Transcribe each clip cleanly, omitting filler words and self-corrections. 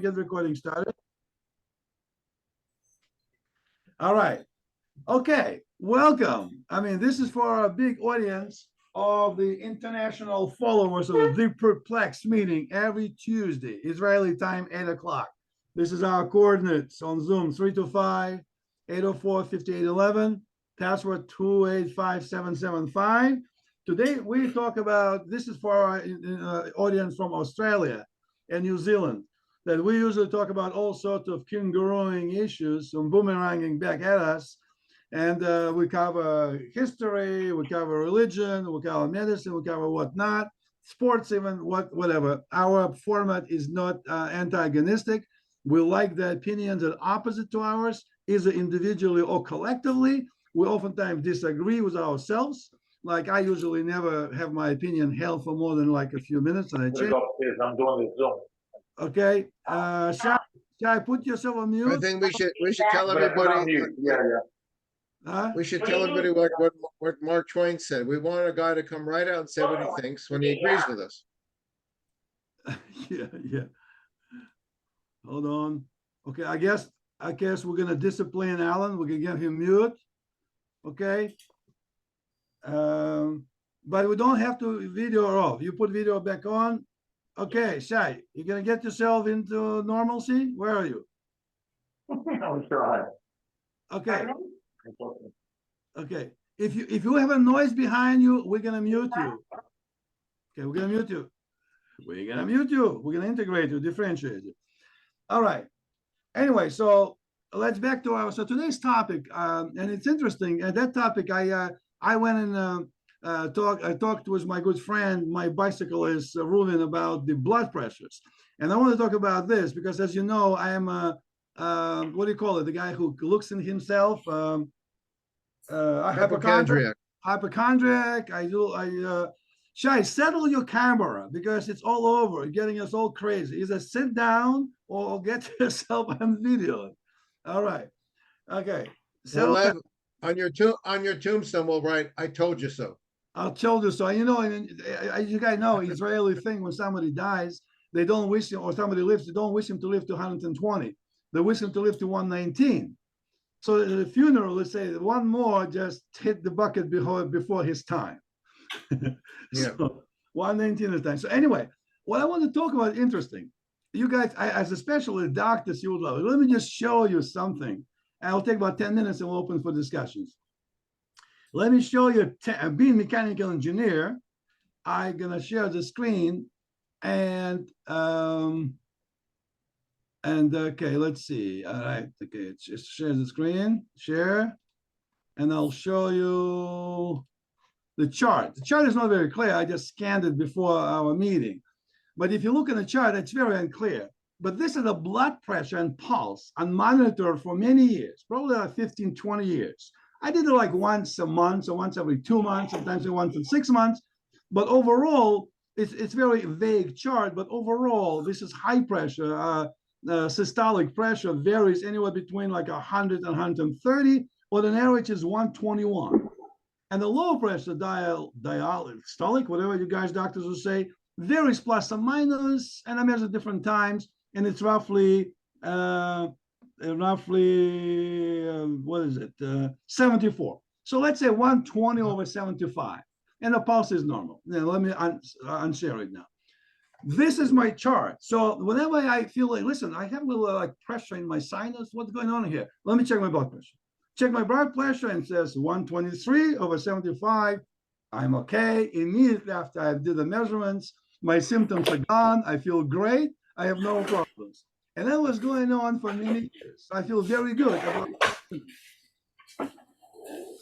Get recording started. All right. Okay. Welcome. I mean, this is for a big audience of the international followers of the Perplexed meeting every Tuesday, Israeli time, 8 o'clock. This is our coordinates on Zoom, 325-804-5811, password 285775. Today, we talk about, this is for our audience from Australia and New Zealand, that we usually talk about all sorts of kangarooing issues and boomeranging back at us. And we cover history, we cover religion, we cover medicine, we cover whatnot, sports even, whatever. Our format is not antagonistic. We like the opinions that are opposite to ours, either individually or collectively. We oftentimes disagree with ourselves. Like I usually never have my opinion held for more than like a few minutes, and I change. I'm doing this Zoom. Okay, Shai, put yourself on mute. I think we should tell everybody. We should tell everybody what Mark Twain said. We want a guy to come right out and say what he thinks when he agrees with us. Yeah. Hold on. Okay, I guess we're gonna discipline Alan. We're gonna get him mute. Okay. But we don't have to video off. You put video back on. Okay, Shai, you're gonna get yourself into normalcy. Where are you? I'm sure. Okay. Okay. If you have a noise behind you, we're gonna mute you. Okay, we're gonna mute you. We're gonna mute you. We're gonna integrate you, differentiate you. All right. Anyway, so let's back to so today's topic, and it's interesting. At that topic, I went and I talked with my good friend, my bicyclist, Reuven, about the blood pressures. And I want to talk about this because, as you know, I am a, what do you call it? The guy who looks in himself, Hypochondriac. Hypochondriac. Shai, settle your camera because it's all over, getting us all crazy. Either sit down or get yourself on video. All right. Okay. So on your tombstone, we'll write, "I told you so." I told you so. You know, and as you guys know, Israeli thing, when somebody dies, they don't wish him, or somebody lives, they don't wish him to live to 120. They wish him to live to 119. So at the funeral, let's say one more just hit the bucket before his time. Yeah. So 119 is time. So anyway, what I want to talk about, interesting. You guys, as especially doctors, you would love it. Let me just show you something. I'll take about 10 minutes and we'll open for discussions. Let me show you, being a mechanical engineer, I'm gonna share the screen and okay, let's see. All right, okay, just share the screen, share, and I'll show you the chart. The chart is not very clear. I just scanned it before our meeting. But if you look at the chart, it's very unclear. But this is a blood pressure and pulse unmonitored for many years, probably like 15, 20 years. I did it like once a month or once every 2 months, sometimes once in 6 months. But overall, it's very vague chart. But overall, this is high pressure. Systolic pressure varies anywhere between like 100 and 130, or the average is 121. And the low pressure diastolic, whatever you guys doctors will say, varies plus or minus, and I measure different times, and it's roughly what is it, 74. So let's say 120 over 75, and the pulse is normal. Now let me unshare it now. This is my chart. So whenever I feel like, listen, I have a little like pressure in my sinus, what's going on here? Let me check my blood pressure. Check my blood pressure, and it says 123 over 75. I'm okay. Immediately after I did the measurements, my symptoms are gone. I feel great. I have no problems. And that was going on for many years. I feel very good about it.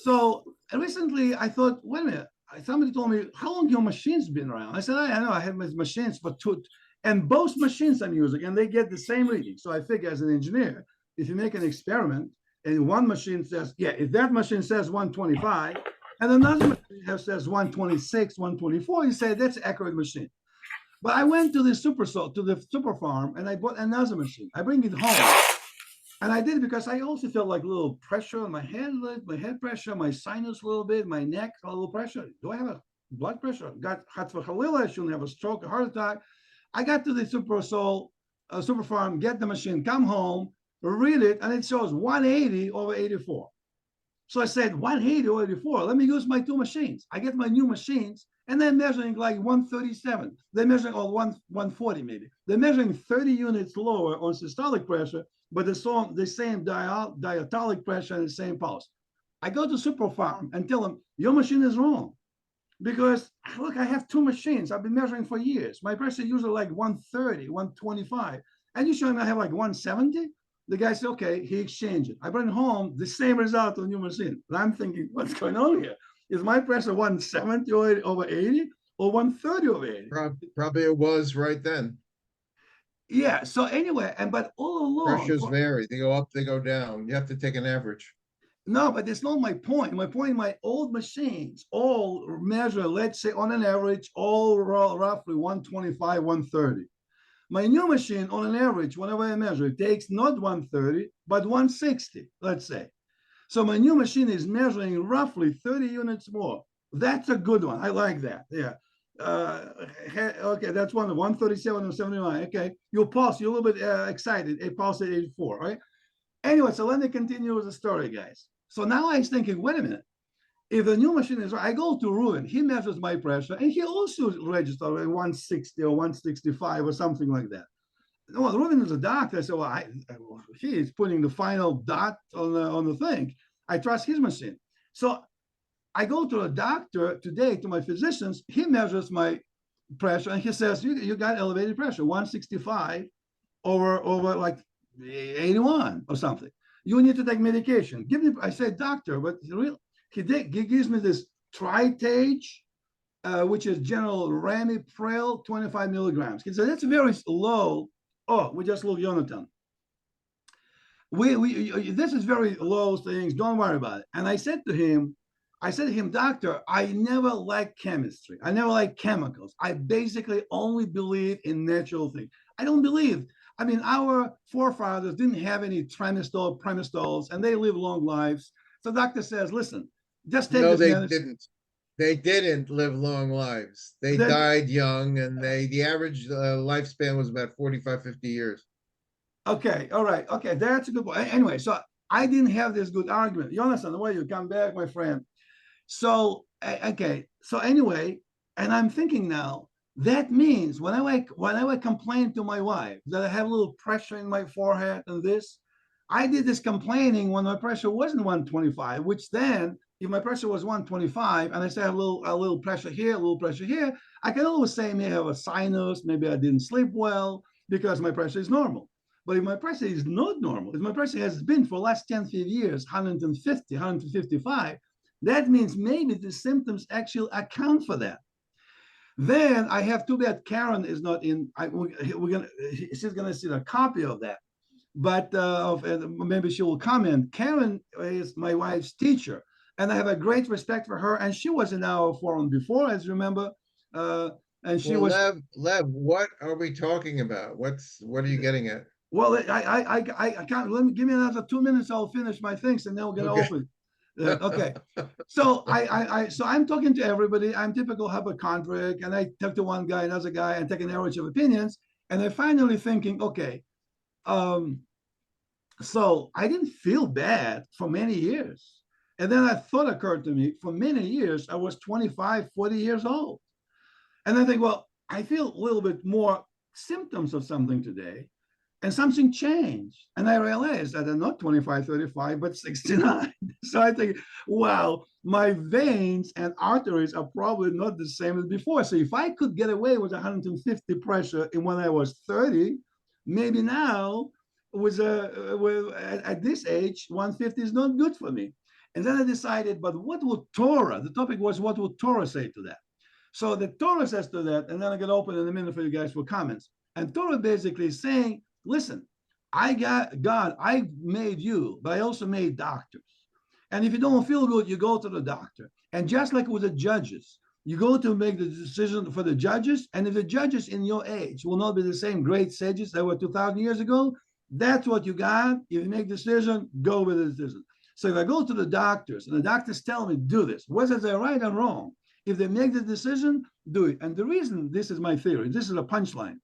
So recently I thought, wait a minute, somebody told me, how long your machine's been around? I said, I know, I have my machines for two, and both machines I'm using, and they get the same reading. So I figure as an engineer, if you make an experiment, and one machine says, yeah, if that machine says 125, and another machine says 126, 124, you say that's an accurate machine. But I went to the super farm, and I bought another machine. I bring it home. And I did it because I also felt like a little pressure on my head, my head pressure, my sinus a little bit, my neck, a little pressure. Do I have a blood pressure? Got Chatz v'Chalila, I shouldn't have a stroke, a heart attack. I got to the Super Soul Superfarm, get the machine, come home, read it, and it shows 180 over 84. So I said, 180 over 84, let me use my two machines. I get my new machines, and they're measuring like 137. They're measuring 140 maybe. They're measuring 30 units lower on systolic pressure, but the same diastolic pressure and the same pulse. I go to Superfarm and tell them, your machine is wrong. Because look, I have two machines. I've been measuring for years. My pressure usually like 130, 125. And you showing I have like 170? The guy said, okay, he exchanged it. I brought it home, the same result on new machine. And I'm thinking, what's going on here? Is my pressure 170 over 80 or 130 over 80? Probably it was right then. Yeah. So anyway, but all along. Pressures vary. They go up, they go down. You have to take an average. No, but that's not my point. My point, my old machines all measure, let's say on an average, all roughly 125, 130. My new machine, on an average, whenever I measure, it takes not 130, but 160, let's say. So my new machine is measuring roughly 30 units more. That's a good one. I like that. Yeah. Okay, that's 137 and 79. Okay, you pulse, you're a little bit excited. A pulse at 84, right? Anyway, so let me continue with the story, guys. So now I was thinking, wait a minute. If the new machine is right, I go to Ruben, he measures my pressure, and he also registers 160 or 165 or something like that. Well, Ruben is a doctor. I said, well, he is putting the final dot on the thing. I trust his machine. So I go to a doctor today, to my physicians, he measures my pressure, and he says, you got elevated pressure, 165 over like 81 or something. You need to take medication. I said, doctor, but he gives me this tritage, which is general ramipril, 25 milligrams. He said, that's very low. Oh, we just look Yonatan. This is very low things. Don't worry about it. And I said to him, doctor, I never liked chemistry. I never liked chemicals. I basically only believe in natural things. I don't believe. I mean, our forefathers didn't have any trimestol, premistols, and they live long lives. So the doctor says, listen, just take this medicine. No, they didn't. They didn't live long lives. They died young, and the average lifespan was about 45, 50 years. Okay, all right. Okay, that's a good point. Anyway, so I didn't have this good argument. Yonatan, the way you come back, my friend. So, okay. So anyway, and I'm thinking now, that means when I complain to my wife that I have a little pressure in my forehead and this, I did this complaining when my pressure wasn't 125, which then, if my pressure was 125 and I say a little pressure here, a little pressure here, I can always say maybe I have a sinus, maybe I didn't sleep well because my pressure is normal. But if my pressure is not normal, if my pressure has been for the last 10 years, 150, 155, that means maybe the symptoms actually account for that. Then I have too bad Karen is not in. She's gonna see a copy of that, but maybe she will comment. Karen is my wife's teacher, and I have a great respect for her. And she was in our forum before, as you remember. And she was. Lev, what are we talking about? What are you getting at? Well, I can't. Give me another 2 minutes. I'll finish my things, and then we're gonna open. Okay, so so I'm talking to everybody. I'm typical hypochondriac, and I talk to one guy, another guy, and take an average of opinions. And I'm finally thinking, okay, so I didn't feel bad for many years. And then a thought occurred to me, for many years, I was 25, 40 years old. And I think, well, I feel a little bit more symptoms of something today. And something changed. And I realized that I'm not 25, 35, but 69. So I think, wow, my veins and arteries are probably not the same as before. So if I could get away with 150 pressure when I was 30, maybe now at this age, 150 is not good for me. And then I decided, but what would Torah, the topic was, what would Torah say to that? So the Torah says to that, and then I'm going to open in a minute for you guys for comments. And Torah basically is saying, listen, I made you, but I also made doctors. And if you don't feel good, you go to the doctor. And just like with the judges, you go to make the decision for the judges. And if the judges in your age will not be the same great sages that were 2,000 years ago, that's what you got. If you make a decision, go with the decision. So if I go to the doctors and the doctors tell me, do this, whether they're right or wrong, if they make the decision, do it. And the reason, this is my theory, this is a punchline.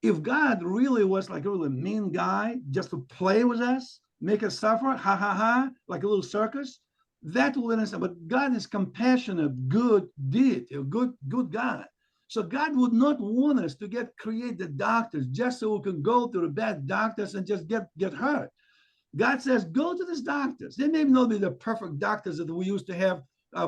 if God really was like a really mean guy just to play with us, make us suffer, ha ha ha, like a little circus, that will understand. But God is compassionate, good deity, a good God. So God would not want us to create the doctors just so we can go to the bad doctors and just get hurt. God says, go to these doctors. They may not be the perfect doctors that we used to have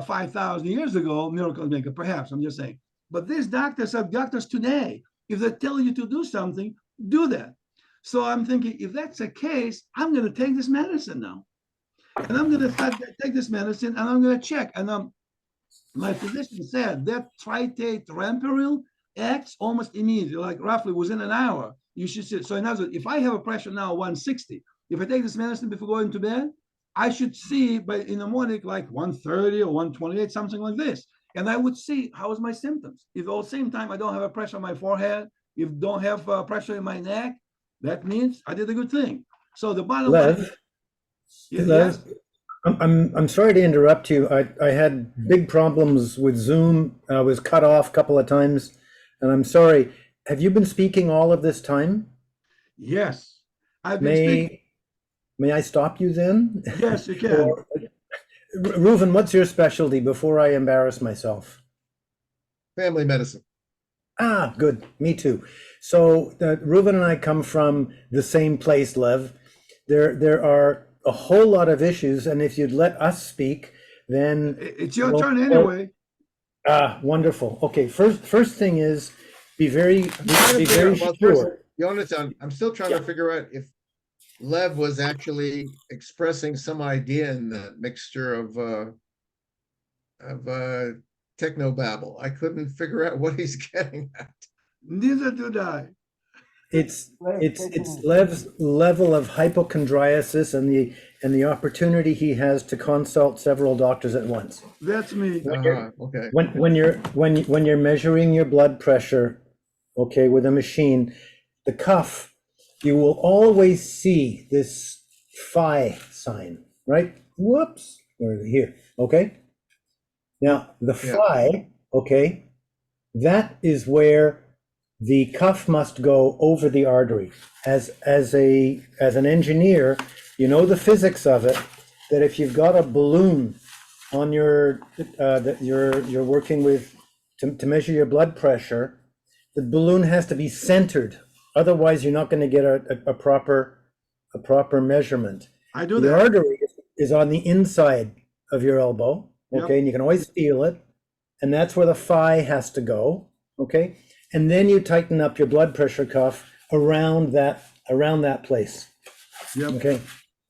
5,000 years ago, miracle maker, perhaps, I'm just saying. But these doctors are doctors today. If they tell you to do something, do that. So I'm thinking, if that's the case, I'm going to take this medicine now. And I'm going to take this medicine and I'm going to check. And my physician said that tritate rampiril acts almost immediately, like roughly within an hour. You should see. So in other words, if I have a pressure now 160, if I take this medicine before going to bed, I should see in the morning like 130 or 128, something like this. And I would see how is my symptoms. If at the same time I don't have a pressure on my forehead, if don't have pressure in my neck, that means I did a good thing. So the bottom line. Yes. I'm sorry to interrupt you. I had big problems with Zoom. I was cut off a couple of times, and I'm sorry. Have you been speaking all of this time? Yes. I've been speaking. May I stop you then? Yes, you can. Reuven, what's your specialty before I embarrass myself? Family medicine. Ah, good. Me too. So Reuven and I come from the same place, Lev. There are a whole lot of issues, and if you'd let us speak, then it's your turn anyway. Wonderful. Okay, first thing is be very sure. Yonatan, I'm still trying to figure out if Lev was actually expressing some idea in that mixture of technobabble. I couldn't figure out what he's getting at. Neither did I. It's Lev's level of hypochondriasis and the opportunity he has to consult several doctors at once. That's me. Okay. When you're measuring your blood pressure, okay, with a machine, the cuff, you will always see this phi sign, right? Whoops, where is it here? Okay. Now the phi, okay, that is where the cuff must go over the artery. As an engineer, you know the physics of it, that if you've got a balloon on your that you're working with to measure your blood pressure, the balloon has to be centered. Otherwise, you're not going to get a proper measurement. I do the that. The artery is on the inside of your elbow, okay, Yep. And you can always feel it, and that's where the phi has to go, okay. And then you tighten up your blood pressure cuff around that place. Yep. Okay.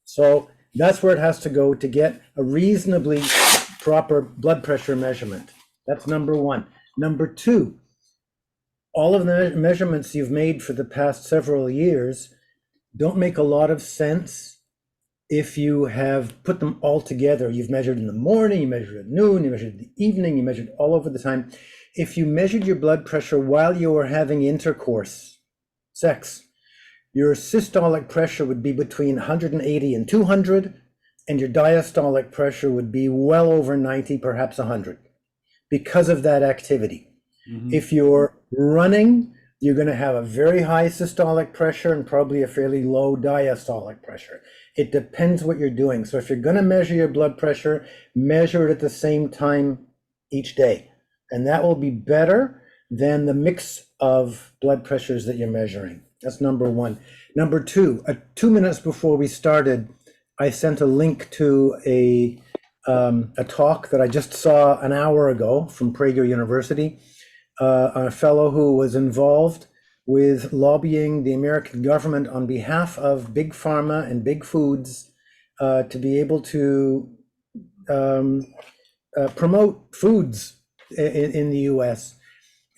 So that's where it has to go to get a reasonably proper blood pressure measurement. That's number one. Number two, all of the measurements you've made for the past several years don't make a lot of sense if you have put them all together. You've measured in the morning, you measured at noon, you measured in the evening, you measured all over the time. If you measured your blood pressure while you were having intercourse, sex, your systolic pressure would be between 180 and 200, and your diastolic pressure would be well over 90, perhaps 100, because of that activity. Mm-hmm. If you're running, you're going to have a very high systolic pressure and probably a fairly low diastolic pressure. It depends what you're doing. So if you're going to measure your blood pressure, measure it at the same time each day. And that will be better than the mix of blood pressures that you're measuring. That's number one. Number two, 2 minutes before we started, I sent a link to a talk that I just saw an hour ago from Prager University, a fellow who was involved with lobbying the American government on behalf of big pharma and big foods to be able to promote foods in the US.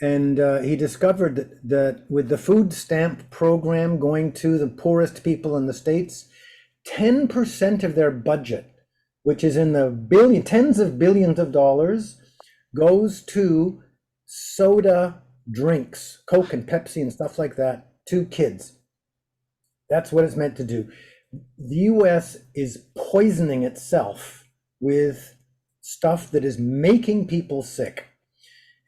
And he discovered that with the food stamp program going to the poorest people in the States, 10% of their budget, which is in the tens of billions of dollars, goes to soda drinks, Coke and Pepsi and stuff like that, to kids. That's what it's meant to do. The US is poisoning itself with stuff that is making people sick.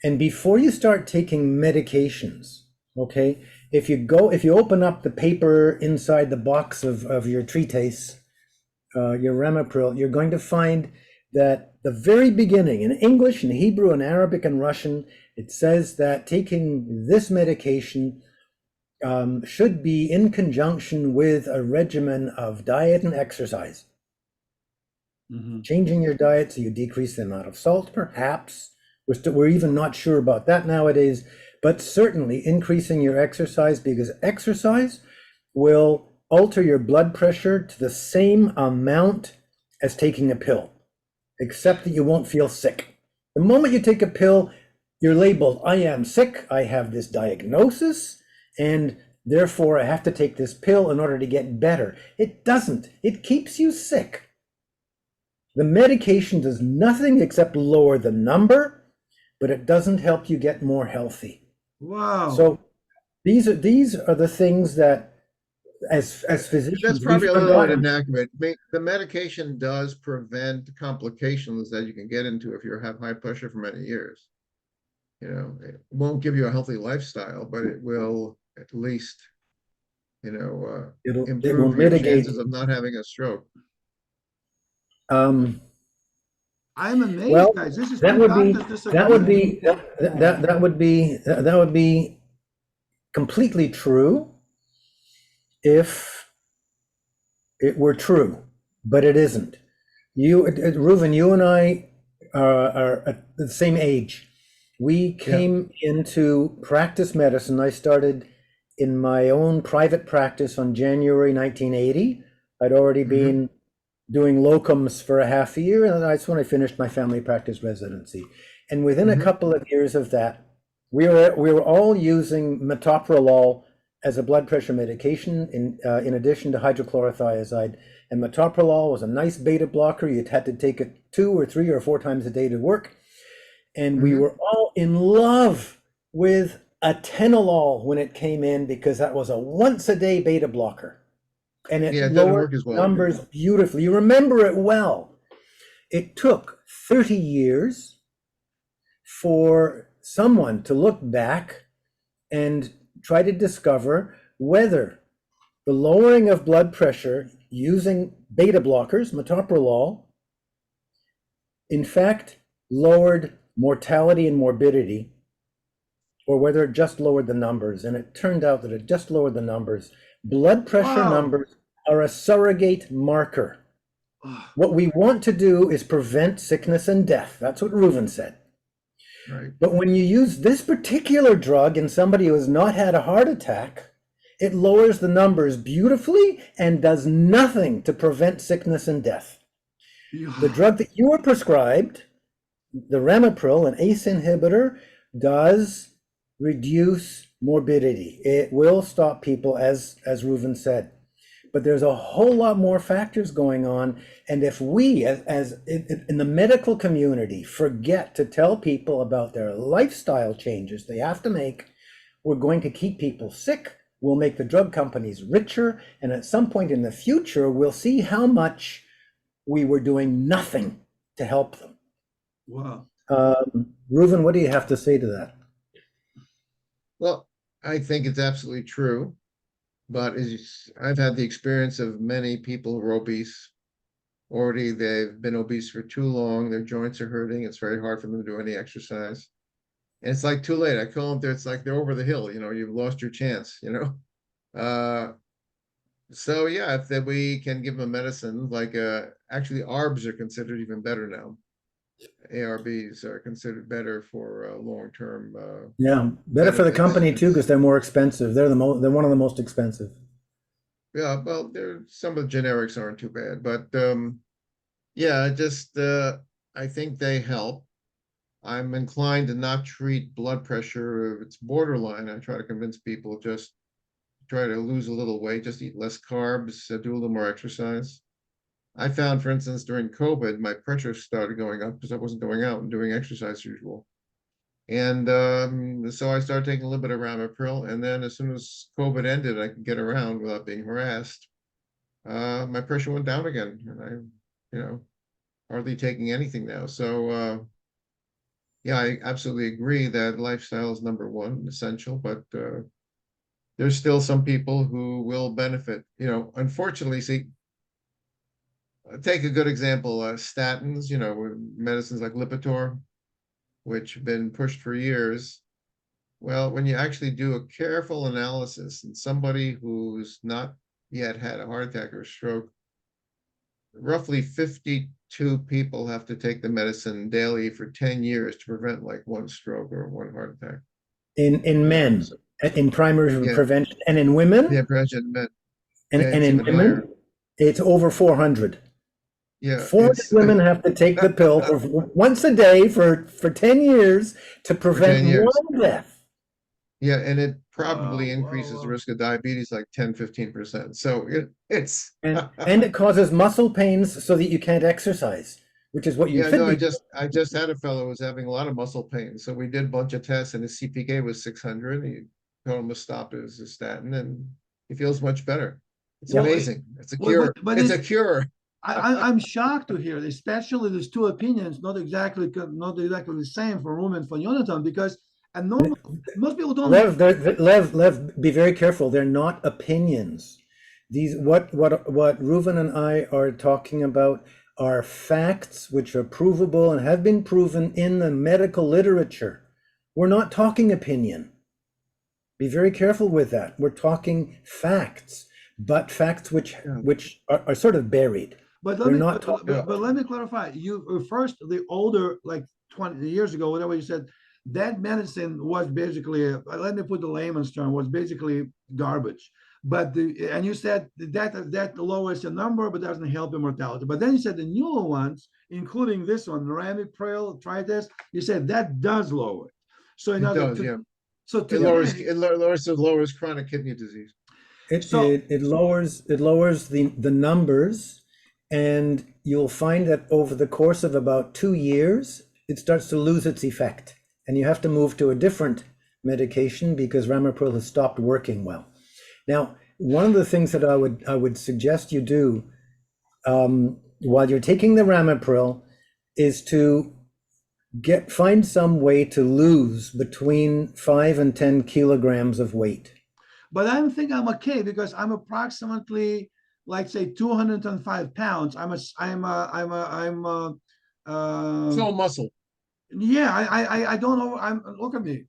And before you start taking medications, okay, if you open up the paper inside the box of your treatise, your Ramapril, you're going to find that the very beginning in English and Hebrew and Arabic and Russian, it says that taking this medication should be in conjunction with a regimen of diet and exercise. Changing your diet so you decrease the amount of salt, perhaps. We're even not sure about that nowadays, but certainly increasing your exercise, because exercise will alter your blood pressure to the same amount as taking a pill, except that you won't feel sick. The moment you take a pill, you're labeled, I am sick, I have this diagnosis, and therefore I have to take this pill in order to get better. It doesn't. It keeps you sick. The medication does nothing except lower the number, but it doesn't help you get more healthy. Wow. So these are the things that as physicians, that's probably a we've little bit forgotten. inaccurate. The medication does prevent complications that you can get into if you have high pressure for many years. You know, it won't give you a healthy lifestyle, but it will at least, you know, It will improve your mitigate. chances of not having a stroke. I'm amazed, Well, guys. This is that two would be doctors disagree. that would be completely true if it were true, but it isn't. Reuven, you and I are at the same age. We came into practice medicine. I started in my own private practice on January 1980. I'd already been doing locums for a half a year, and that's when I finished my family practice residency. And within a couple of years of that, we were all using metoprolol as a blood pressure medication in addition to hydrochlorothiazide. And metoprolol was a nice beta blocker. You had to take it 2 or 3 or 4 times a day to work. And we were all in love with atenolol when it came in, because that was a once-a-day beta blocker. And it doesn't lowered work as well. numbers beautifully. You remember it well. It took 30 years for someone to look back and try to discover whether the lowering of blood pressure using beta blockers, metoprolol, in fact lowered mortality and morbidity, or whether it just lowered the numbers. And it turned out that it just lowered the numbers. Blood pressure numbers are a surrogate marker. What we want to do is prevent sickness and death. That's what Reuven said. Right. But when you use this particular drug in somebody who has not had a heart attack, it lowers the numbers beautifully and does nothing to prevent sickness and death. The drug that you were prescribed, the Ramapril, an ACE inhibitor, does reduce morbidity. It will stop people, as Reuven said. But there's a whole lot more factors going on. And if we, as in the medical community, forget to tell people about their lifestyle changes they have to make, we're going to keep people sick. We'll make the drug companies richer. And at some point in the future, we'll see how much we were doing nothing to help them. Wow. Reuven, what do you have to say to that? Well, I think it's absolutely true. But I've had the experience of many people who are obese. Already they've been obese for too long. Their joints are hurting. It's very hard for them to do any exercise. And it's like too late. I call them, it's like they're over the hill. You know, you've lost your chance, you know. So yeah, if we can give them a medicine, like actually ARBs are considered even better now. ARBs are considered better for long-term. Yeah, better for the company too, because they're more expensive. They're one of the most expensive. Yeah, well, some of the generics aren't too bad, but yeah, just I think they help. I'm inclined to not treat blood pressure if it's borderline. I try to convince people just try to lose a little weight, just eat less carbs, do a little more exercise. I found, for instance, during COVID, my pressure started going up because I wasn't going out and doing exercise as usual. And so I started taking a little bit of Ramapril. And then as soon as COVID ended, I could get around without being harassed. My pressure went down again. And I, you know, hardly taking anything now. So, yeah, I absolutely agree that lifestyle is number one, essential. But there's still some people who will benefit. You know, unfortunately, see, take a good example, statins, you know, medicines like Lipitor, which have been pushed for years. Well, when you actually do a careful analysis and somebody who's not yet had a heart attack or stroke, roughly 52 people have to take the medicine daily for 10 years to prevent like one stroke or one heart attack. In men, So, in primary Yeah. prevention, and in women, yeah, prevention men. and, Yeah, and it's in even women, higher. it's over 400. Yeah, 400 it's women have to take the pill for once a day for 10 years to 10 prevent years. one death. Yeah, and it probably Wow, increases wow, the wow. risk of diabetes like 10-15%. So it's And it causes muscle pains so that you can't exercise, which is what you yeah, should no, be. I just had a fellow who was having a lot of muscle pain. So we did a bunch of tests and his CPK was 600. He told him to stop his statin and he feels much better. It's Well, amazing. It's a But, cure. but It's a it's, cure. I'm shocked to hear, especially there's two opinions, not exactly the same for Room and for Yonatan, because and normally most people don't. Lev, be very careful. They're not opinions. These what Reuven and I are talking about are facts which are provable and have been proven in the medical literature. We're not talking opinion. Be very careful with that. We're talking facts, but facts which are sort of buried. But We're not but let me clarify. You first the older, like 20 years ago, whatever you said, that medicine was basically, let me put the layman's term, was basically garbage. But and you said that lowers the number but doesn't help your mortality. But then you said the newer ones, including this one, ramipril, try this, you said that does lower it. So in It other does, yeah. so It lowers today, it lowers chronic kidney disease. it lowers the numbers, and you'll find that over the course of about 2 years, it starts to lose its effect, and you have to move to a different medication because ramipril has stopped working well. Now, one of the things that I would suggest you do while you're taking the ramipril is to find some way to lose between 5 and 10 kilograms of weight. but I think I'm okay because I'm approximately, like say 205 pounds. I'm It's all muscle. yeah, I don't know. Look at me.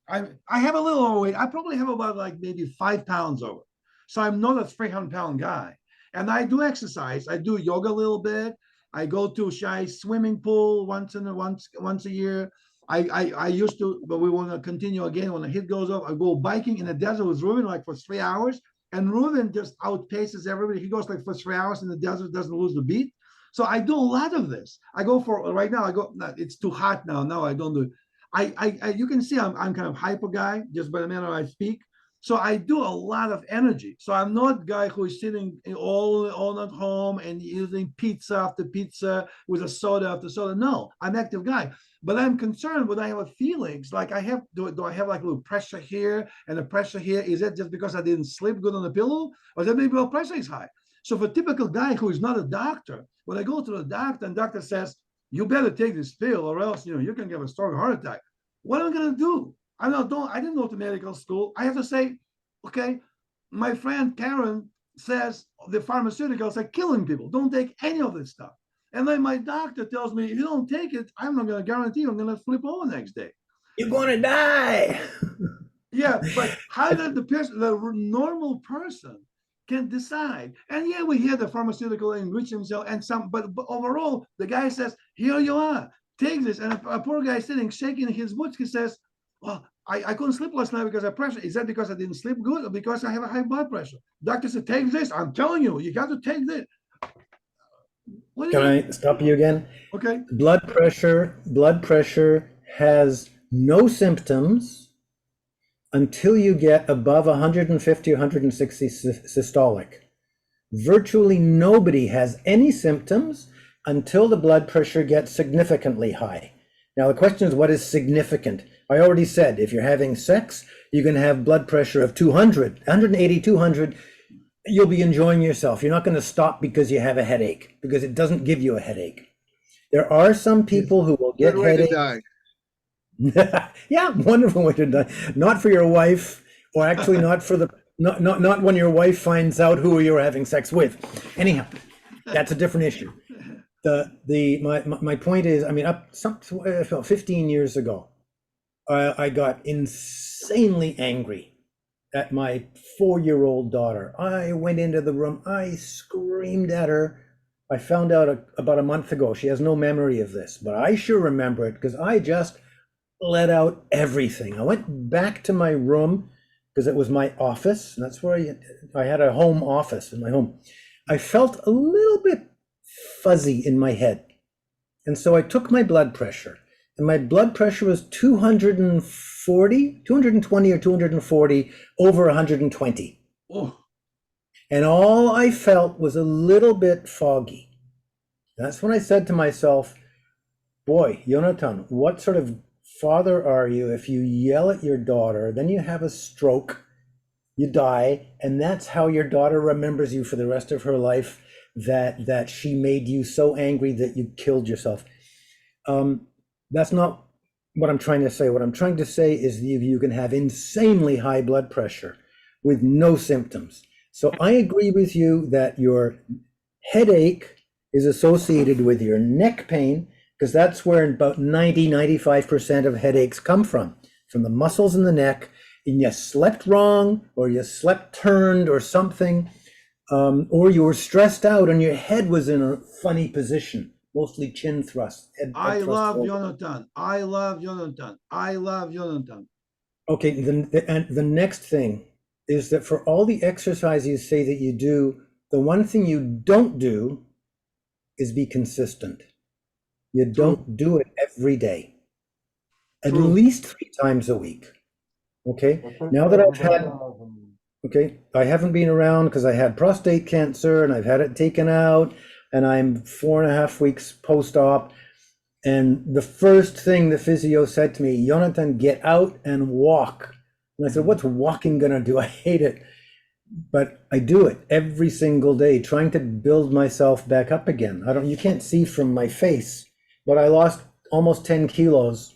I have a little overweight. I probably have about like maybe 5 pounds over. So I'm not a 300-pound guy. And I do exercise. I do yoga a little bit. I go to Shai swimming pool once a year. I used to, but we want to continue again when the heat goes up. I go biking in the desert with Reuven like for 3 hours. And Reuven just outpaces everybody. He goes like for 3 hours in the desert, doesn't lose the beat. So I do a lot of this. I go for right now. It's too hot now. No, I don't do it. You can see I'm kind of hyper guy just by the manner I speak. So I do a lot of energy. So I'm not a guy who is sitting all at home and using pizza after pizza with a soda after soda. No, I'm an active guy. But I'm concerned when I have feelings like I have, do I have like a little pressure here and the pressure here? Is it just because I didn't sleep good on the pillow? Or is that maybe my pressure is high? So for a typical guy who is not a doctor, when I go to the doctor and doctor says, you better take this pill or else you can get a stroke or heart attack. What am I going to do? I didn't go to medical school. I have to say, okay, my friend Karen says the pharmaceuticals are killing people. Don't take any of this stuff. And then my doctor tells me, if you don't take it, I'm not going to guarantee I'm going to flip over next day. You're going to die. Yeah, but how did the normal person can decide? And yeah, we hear the pharmaceutical enrich himself and but overall, the guy says, here you are, take this. And a poor guy sitting, shaking his boots, he says, well, I couldn't sleep last night because of pressure. Is that because I didn't sleep good or because I have a high blood pressure? Doctor said, take this. I'm telling you, you got to take this. Can I stop you again? Okay. Blood pressure has no symptoms until you get above 150 or 160 systolic. Virtually nobody has any symptoms until the blood pressure gets significantly high. Now the question is, what is significant? I already said, if you're having sex, you can have blood pressure of 200, 180, 200. You'll be enjoying yourself. You're not going to stop because you have a headache, because it doesn't give you a headache. There are some people who will get Good way to headaches. die. Yeah, wonderful way to die. Not for your wife, or actually not for the not when your wife finds out who you're having sex with. Anyhow, that's a different issue. My point is, I mean, about 15 years ago, I got insanely angry at my 4-year-old daughter. I went into the room, I screamed at her. I found out about a month ago. She has no memory of this, but I sure remember it because I just let out everything. I went back to my room because it was my office. And that's where I had a home office in my home. I felt a little bit fuzzy in my head. And so I took my blood pressure, and my blood pressure was 220 or 240 over 120. Oh, And all I felt was a little bit foggy. That's when I said to myself, boy, Yonatan, what sort of father are you if you yell at your daughter, then you have a stroke, you die, and that's how your daughter remembers you for the rest of her life, that she made you so angry that you killed yourself. That's not what I'm trying to say. What I'm trying to say is you can have insanely high blood pressure with no symptoms. So I agree with you that your headache is associated with your neck pain, because that's where about 95% of headaches come from the muscles in the neck, and you slept wrong, or you slept turned or something, or you were stressed out and your head was in a funny position, mostly chin thrust. I love Yonatan. I love Yonatan. I love Yonatan. Okay, and the next thing is that for all the exercise you say that you do, the one thing you don't do is be consistent. You don't do it every day, at True. least 3 times a week. Okay, now that I've had, okay, I haven't been around because I had prostate cancer and I've had it taken out, and I'm 4.5 weeks post-op. And the first thing the physio said to me, Yonatan, get out and walk. And I said, what's walking gonna do? I hate it. But I do it every single day, trying to build myself back up again. You can't see from my face, but I lost almost 10 kilos.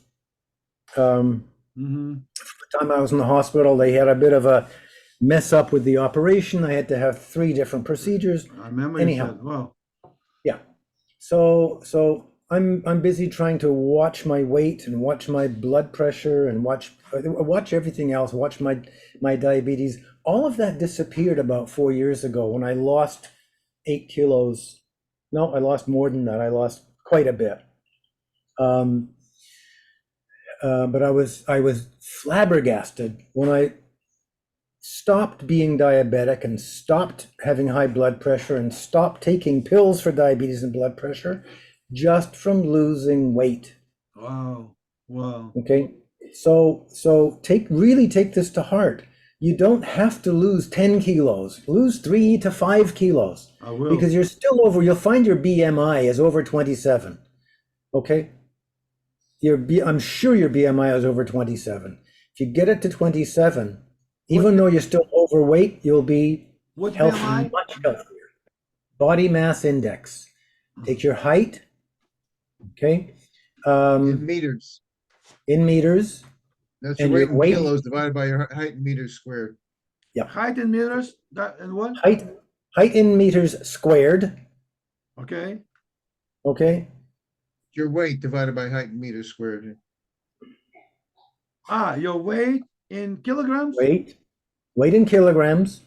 The time I was in the hospital, they had a bit of a mess up with the operation. I had to have 3 different procedures. I remember Anyhow. you said, well, Yeah. So I'm busy trying to watch my weight and watch my blood pressure and watch everything else, watch my diabetes. All of that disappeared about 4 years ago when I lost 8 kilos. No, I lost more than that. I lost quite a bit. But I was flabbergasted when I stopped being diabetic and stopped having high blood pressure and stopped taking pills for diabetes and blood pressure just from losing weight. wow, wow. Okay, so really take this to heart. You don't have to lose 10 kilos. Lose 3 to 5 kilos. I will. Because you're still over. You'll find your BMI is over 27. Okay, I'm sure your BMI is over 27. If you get it to 27, even though you're still overweight, you'll be What's healthy, BMI? much healthier. Body mass index. Take your height, okay, In meters. in meters. That's your And weight your in weight. kilos divided by your height in meters squared. Height in meters? That and what? Height in meters squared, Okay. okay? Your weight divided by height in meters squared. Your weight in kilograms? Weight in kilograms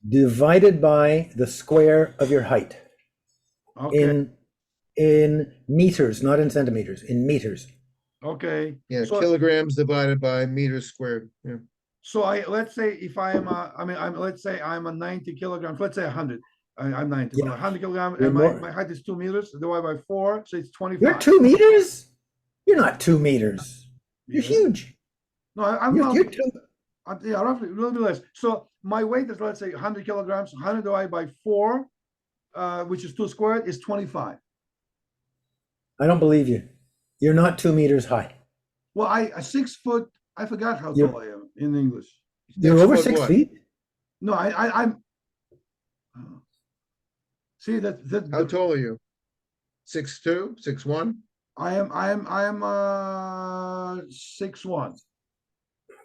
divided by the square of your height. Okay. In meters, not in centimeters, in meters. Okay. Yeah, So, kilograms divided by meters squared. Yeah. so let's say if I am let's say I'm a 90 kilograms, let's say 100. I'm 90, Yeah. 100 kilograms, You're and more- my height is 2 meters, divided by 4, so it's 25. You're 2 meters? You're not 2 meters. You're Yeah. huge. No, I'm You're, not. you're 2. Yeah, roughly a little bit less. So my weight is, let's say, 100 kilograms. 100 divided by 4, which is 2 squared, is 25. I don't believe you. You're not 2 meters high. Well, I 6 foot. I forgot how You're- tall I am in English. You're Six over foot 6 what? feet. No, I'm. See How tall are you? 6'2", 6'1"? I am 6'1".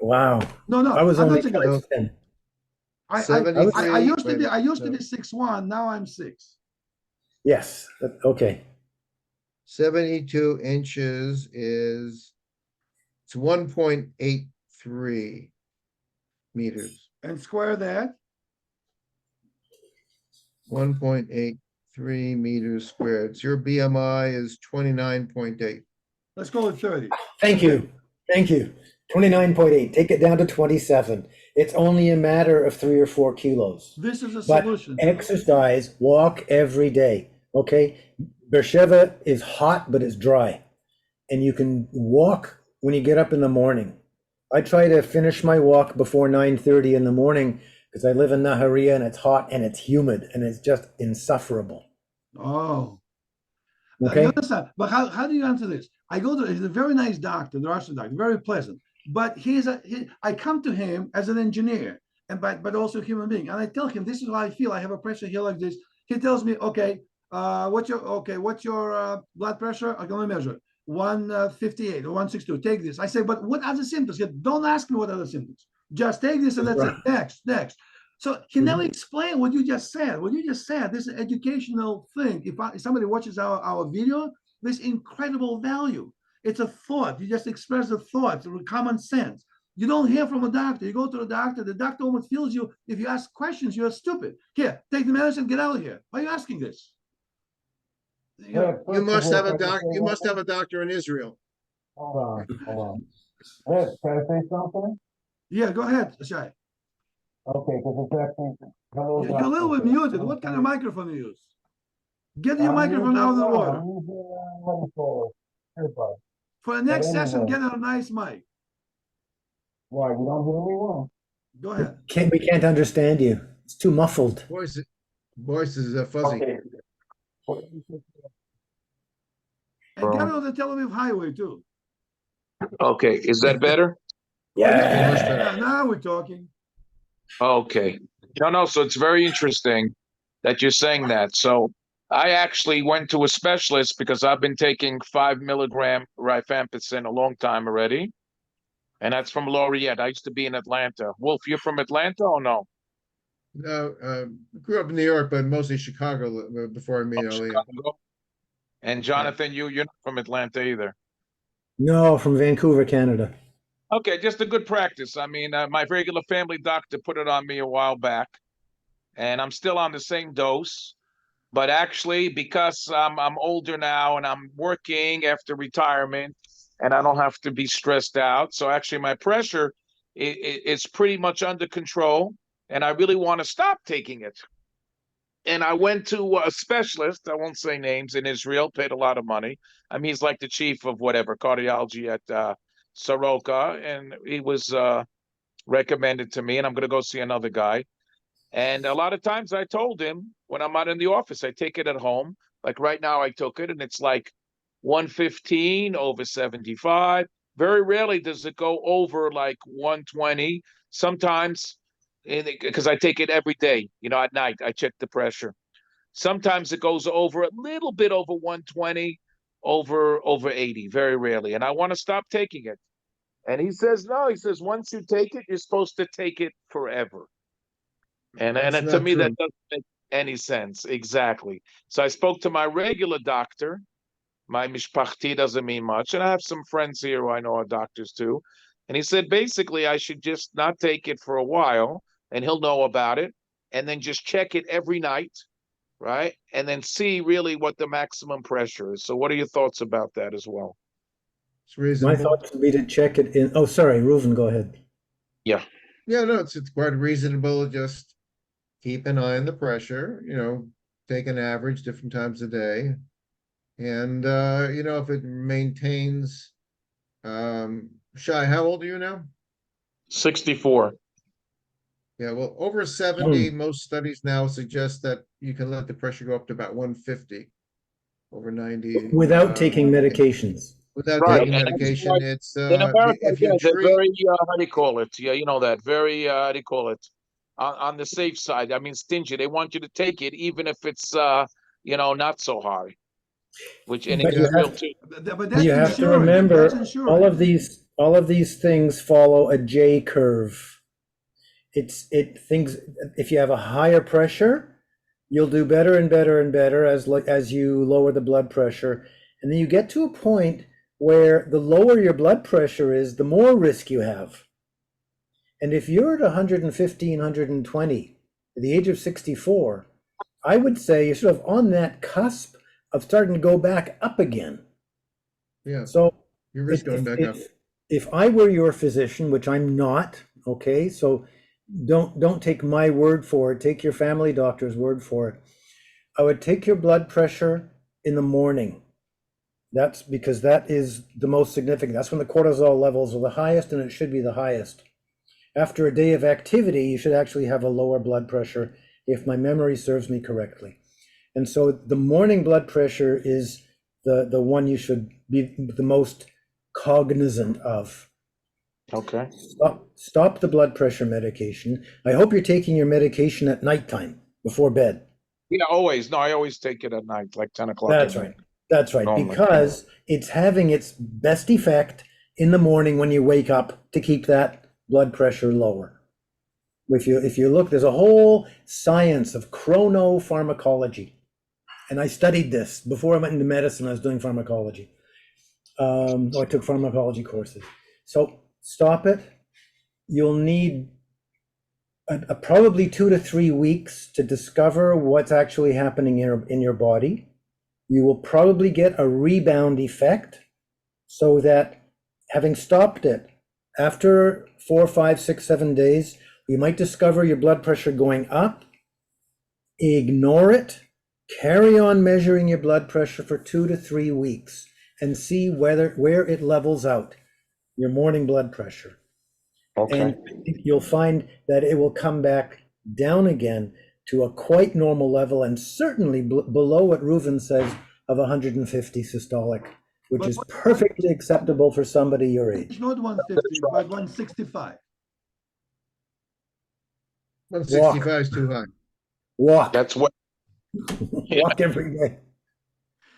Wow. No, no, I was I'm only not saying that. 5'10". I 73. used to Wait a be I minute, used to no. be 6'1". Now I'm 6. Yes. Okay. 72 inches is it's 1.83 meters. And square that. 1.83 meters squared. So your BMI is 29.8. Let's call it 30. Thank you. Thank you. 29.8. Take it down to 27. It's only a matter of 3 or 4 kilos. This is a But solution. exercise, walk every day. Okay. Beersheba is hot, but it's dry. And you can walk when you get up in the morning. I try to finish my walk before 9:30 in the morning because I live in Naharia and it's hot and it's humid and it's just insufferable. Oh. Okay. You understand? But how do you answer this? I go to he's a very nice doctor, the Russian doctor, very pleasant. But I come to him as an engineer and but also a human being. And I tell him this is how I feel. I have a pressure here like this. He tells me, okay, what's your blood pressure? I'm gonna measure 158 or 162. Take this. I say, but what other symptoms? He said, don't ask me what other symptoms. Just take this and that's it. Next. So he never explained what you just said. What you just said, this is an educational thing. If somebody watches our video, there's incredible value. It's a thought. You just express the thought with common sense. You don't hear from a doctor. You go to the doctor almost feels you. If you ask questions, you're stupid. Here, take the medicine, get out of here. Why are you asking this? You must have a doc. You must have a doctor in Israel. Hold on. Hey, can I say something? Yeah, go ahead, Shai. Okay, because it's actually. You're a little bit muted. What kind of microphone you use? Get your microphone out of the water. I'm using what do you call it? Earbud. For the next But session, anyway. get a nice mic. Why, you don't hear me well? Go ahead. We can't understand you. It's too muffled. Voice is fuzzy. Okay. And get on the Tel Aviv highway too. Okay, is that better? Yeah. Much better. Now we're talking. Okay. No, so it's very interesting that you're saying that. So I actually went to a specialist because I've been taking 5 milligram rifampicin a long time already. And that's from Laureate. I used to be in Atlanta. Wolf, you're from Atlanta or no? No, grew up in New York, but mostly Chicago before I met Aliyah. Chicago. And Jonathan, you're not from Atlanta either. No, from Vancouver, Canada. Okay, just a good practice. I mean, my regular family doctor put it on me a while back, and I'm still on the same dose. But actually, because I'm older now and I'm working after retirement, and I don't have to be stressed out, so actually my pressure is pretty much under control, and I really want to stop taking it. And I went to a specialist, I won't say names, in Israel, paid a lot of money. I mean, he's like the chief of whatever, cardiology at Soroka, and he was recommended to me, and I'm going to go see another guy. And a lot of times I told him when I'm out in the office, I take it at home. Like right now, I took it, and it's like 115 over 75. Very rarely does it go over like 120. Sometimes, because I take it every day, at night, I check the pressure. Sometimes it goes over a little bit over 120, over 80, very rarely. And I want to stop taking it. And he says, no, he says, once you take it, you're supposed to take it forever. And That's to not me, that true. doesn't make any sense. Exactly. So I spoke to my regular doctor. My mishpachti doesn't mean much. And I have some friends here who I know are doctors too. And he said, basically, I should just not take it for a while and he'll know about it. And then just check it every night, right? And then see really what the maximum pressure is. So what are your thoughts about that as well? It's My reasonable. thoughts would be to check it in. Oh, sorry, Reuven, go ahead. Yeah. Yeah, no, it's quite reasonable. Just keep an eye on the pressure, take an average different times a day. And if it maintains Shai, how old are you now? 64. Yeah, well, over 70, most studies now suggest that you can let the pressure go up to about 150 over 90. Without taking medications. Without Right. taking And that's medication, why it's in America, if you they're treat. very, how do you call it? Yeah, you know that. Very, how do you call it? On the safe side. I mean, stingy. They want you to take it even if it's, not so high. which and But it's you real have- too. But that's You have to insurance. remember, That's insurance. all of these things follow a J curve. If you have a higher pressure, you'll do better and better and better as you lower the blood pressure. And then you get to a point where the lower your blood pressure is, the more risk you have. And if you're at 115, 120 at the age of 64, I would say you're sort of on that cusp of starting to go back up again. Yeah, So your risk going back up. if I were your physician, which I'm not, okay, so don't take my word for it, take your family doctor's word for it. I would take your blood pressure in the morning. That's because that is the most significant. That's when the cortisol levels are the highest, and it should be the highest. After a day of activity, you should actually have a lower blood pressure, if my memory serves me correctly. And so the morning blood pressure is the one you should be the most cognizant of. Okay. Stop the blood pressure medication. I hope you're taking your medication at nighttime before bed. Yeah, always. No, I always take it at night, like 10 o'clock. That's at right. night. That's right. Normally. Because it's having its best effect in the morning when you wake up to keep that blood pressure lower. If you look, there's a whole science of chronopharmacology. And I studied this before I went into medicine. I was doing pharmacology. I took pharmacology courses. So stop it. You'll need probably 2 to 3 weeks to discover what's actually happening in your body. You will probably get a rebound effect, so that having stopped it, after 4, 5, 6, 7 days, you might discover your blood pressure going up. Ignore it. Carry on measuring your blood pressure for 2 to 3 weeks and see where it levels out, your morning blood pressure. Okay. And you'll find that it will come back down again to a quite normal level, and certainly below what Reuven says of 150 systolic, which is perfectly acceptable for somebody your age. It's not 150, but 165. 165 is too high. Walk. That's what. Walk every day.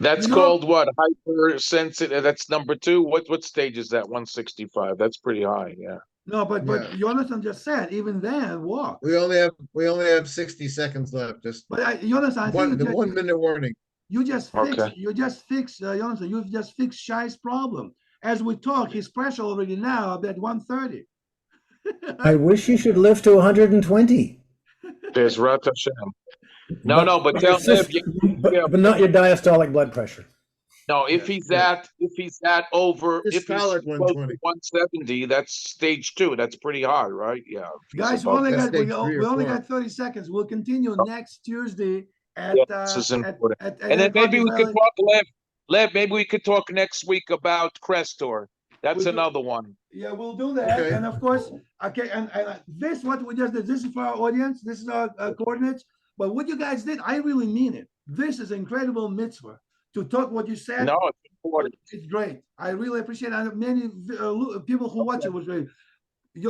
That's You know- called what? Hypersensitive. That's number 2. What stage is that? 165. That's pretty high. Yeah. No, but Yeah. Yonatan just said, even then, walk. We only have 60 seconds left. Just But Yonatan, I think the 1 minute warning. you just Okay. fixed, Yonatan, you've just fixed Shai's problem. As we talk, his pressure already now at 130. I wish you should live to 120. There's Rat Hashem. No, but tell it's just- him. but not your diastolic blood pressure. No, if he's at over, if he's Systolic close 120. to 170, that's stage 2. That's pretty high, right? Yeah. Guys, we About only that. got Stage 3 or we only 4. got 30 seconds. We'll continue next Tuesday at Yeah, this is important. And then maybe we could talk, Lev, maybe we could talk next week about Crestor. That's We'll do- another one. Yeah, we'll do that. Okay. And of course, okay, and this what we just did. This is for our audience. This is our coordinates. But what you guys did, I really mean it. This is incredible mitzvah to talk what you said. No, it's important. It's great. I really appreciate it. And many people who watch it was great.